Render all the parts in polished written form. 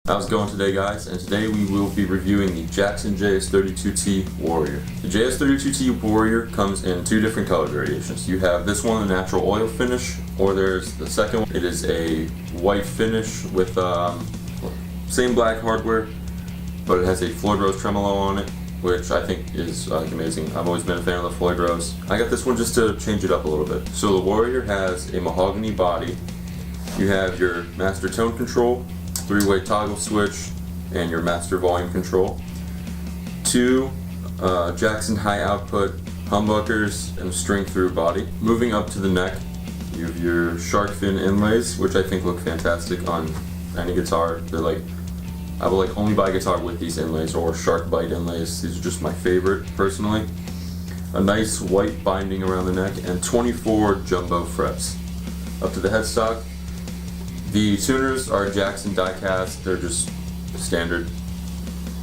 How's it going today, guys? And today we will be reviewing the Jackson JS32T Warrior. The JS32T Warrior comes in two different color variations. You have this one, the natural oil finish, or there's the second one. It is a white finish with same black hardware, but it has a Floyd Rose tremolo on it, which I think is amazing. I've always been a fan of the Floyd Rose. I got this one just to change it up a little bit. So the Warrior has a mahogany body. You have your master tone control, three-way toggle switch, and your master volume control. Two Jackson high output humbuckers and string through body. Moving up to the neck, you have your shark fin inlays, which I think look fantastic on any guitar. They're like, I will only buy a guitar with these inlays or shark bite inlays. These are just my favorite personally. A nice white binding around the neck and 24 jumbo frets. Up to the headstock. The tuners are Jackson die-cast. They're just standard.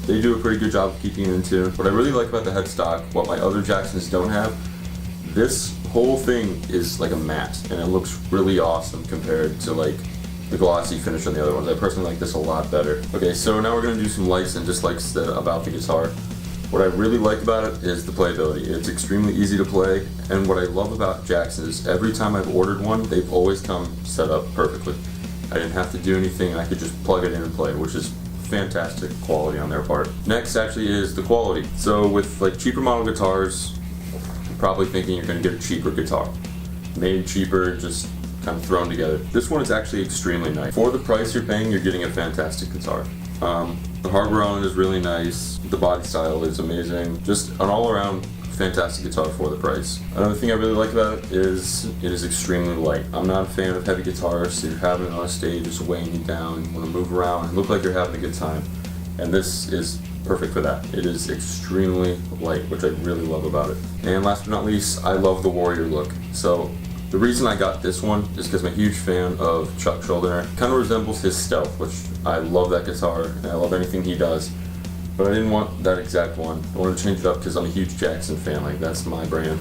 They do a pretty good job of keeping it in tune. What I really like about the headstock, what my other Jacksons don't have, this whole thing is like a matte, and it looks really awesome compared to like the glossy finish on the other ones. I personally like this a lot better. Okay, so now we're going to do some likes and dislikes about the guitar. What I really like about it is the playability. It's extremely easy to play, and what I love about Jackson is every time I've ordered one, they've always come set up perfectly. I didn't have to do anything, I could just plug it in and play, which is fantastic quality on their part. Next actually is the quality. So with like cheaper model guitars, you're probably thinking you're going to get a cheaper guitar. Made cheaper, just kind of thrown together. This one is actually extremely nice. For the price you're paying, you're getting a fantastic guitar. The hardware on it is really nice, the body style is amazing, just an all-around fantastic guitar for the price. Another thing I really like about it is extremely light. I'm not a fan of heavy guitars, so you're having it on a stage, just weighing you down, you want to move around and look like you're having a good time. And this is perfect for that. It is extremely light, which I really love about it. And last but not least, I love the Warrior look. So the reason I got this one is because I'm a huge fan of Chuck Schuldiner. It kind of resembles his Stealth, which I love that guitar, and I love anything he does. But I didn't want that exact one. I wanted to change it up because I'm a huge Jackson fan, like that's my brand.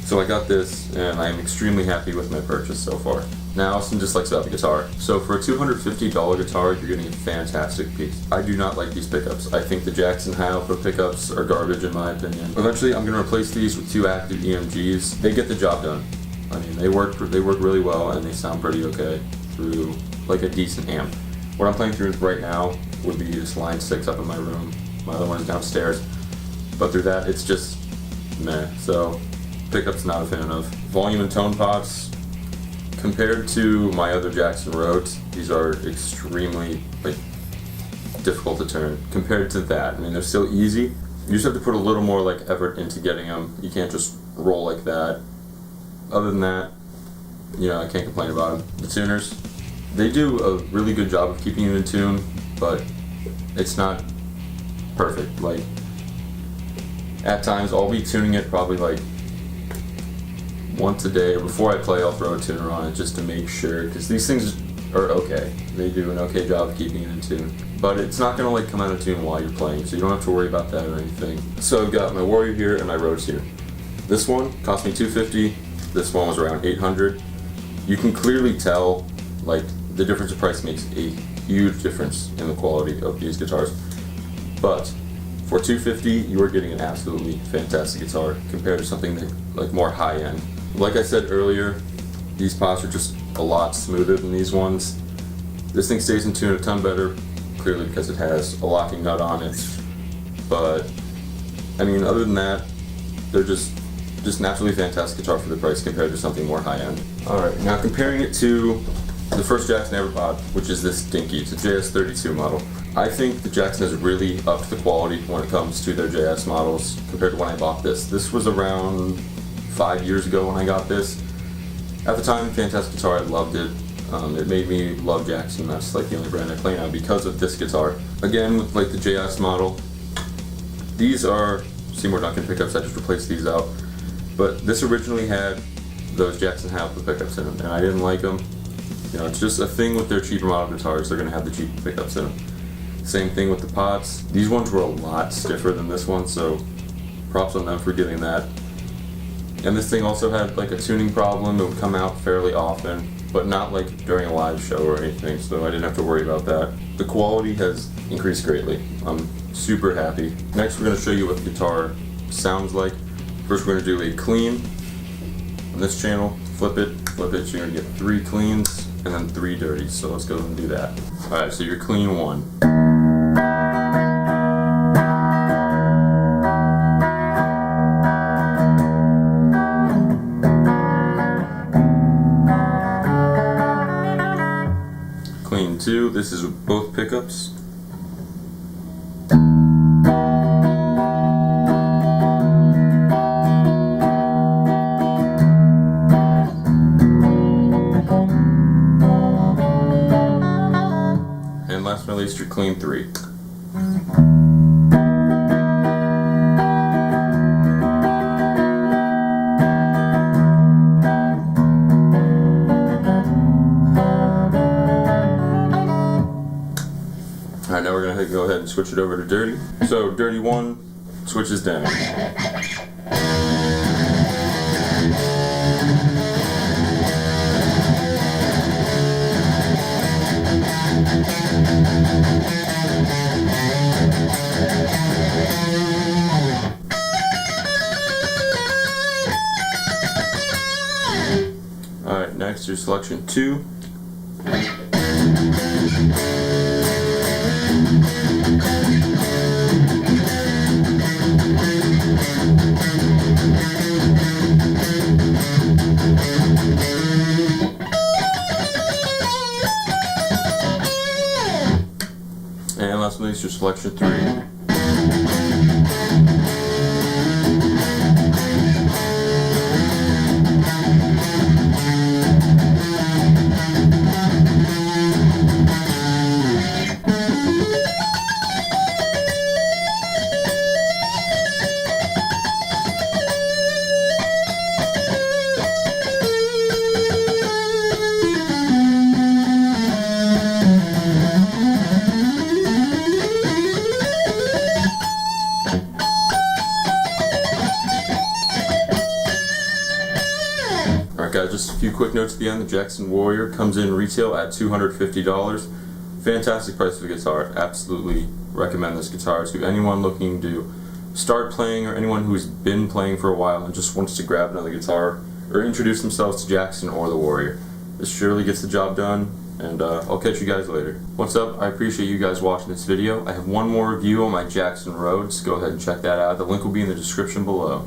So I got this, and I am extremely happy with my purchase so far. Now, some dislikes about the guitar. So for a $250 guitar, you're getting a fantastic piece. I do not like these pickups. I think the Jackson high output pickups are garbage in my opinion. Eventually, I'm going to replace these with two active EMGs. They get the job done. I mean, they work really well, and they sound pretty okay through like a decent amp. What I'm playing through right now would be this line 6 up in my room. My other one is downstairs. But through that, it's just meh. So, pickups not a fan of. Volume and tone pots, compared to my other Jackson Rhodes, these are extremely difficult to turn. Compared to that, I mean, they're still easy. You just have to put a little more effort into getting them. You can't just roll like that. Other than that, I can't complain about them. The tuners, they do a really good job of keeping you in tune, but it's not perfect. At times I'll be tuning it probably once a day, or before I play I'll throw a tuner on it just to make sure, because these things are okay. They do an okay job of keeping it in tune, but it's not going to come out of tune while you're playing, so you don't have to worry about that or anything. So I've got my Warrior here and my Rhodes here. This one cost me $250. This one was around $800. You can clearly tell the difference in price makes a huge difference in the quality of these guitars. But for $250, you are getting an absolutely fantastic guitar compared to something more high-end. Like I said earlier, these pots are just a lot smoother than these ones. This thing stays in tune a ton better, clearly because it has a locking nut on it. But I mean, other than that, they're just an absolutely fantastic guitar for the price compared to something more high-end. Alright, now comparing it to the first Jackson I ever bought, which is this dinky. It's a JS32 model. I think the Jackson has really upped the quality when it comes to their JS models compared to when I bought this. This was around 5 years ago when I got this. At the time, fantastic guitar, I loved it. It made me love Jackson. That's the only brand I play now because of this guitar. Again, with the JS model, these are Seymour Duncan pickups. I just replaced these out. But this originally had those Jackson high output pickups in them, and I didn't like them. It's just a thing with their cheaper model guitars, they're going to have the cheaper pickups in them. Same thing with the pots. These ones were a lot stiffer than this one, so props on them for getting that. And this thing also had a tuning problem. It would come out fairly often. but not like during a live show or anything, so I didn't have to worry about that. The quality has increased greatly. I'm super happy. Next we're going to show you what the guitar sounds like. First we're going to do a clean on this channel. Flip it, so you're going to get 3 cleans and then 3 dirties. So let's go and do that. Alright, so your clean 1. Clean 2, this is with both pickups. And last but not least, your clean 3. Alright, now we're going to go ahead and switch it over to dirty. So dirty 1 switches down. Alright, next your selection 2. And last but not least, your selection 3. Alright guys, just a few quick notes at the end. The Jackson Warrior comes in retail at $250. Fantastic price for the guitar. Absolutely recommend this guitar to anyone looking to start playing or anyone who's been playing for a while and just wants to grab another guitar or introduce themselves to Jackson or the Warrior. This surely gets the job done, and I'll catch you guys later. What's up? I appreciate you guys watching this video. I have one more review on my Jackson Rhodes. Go ahead and check that out. The link will be in the description below.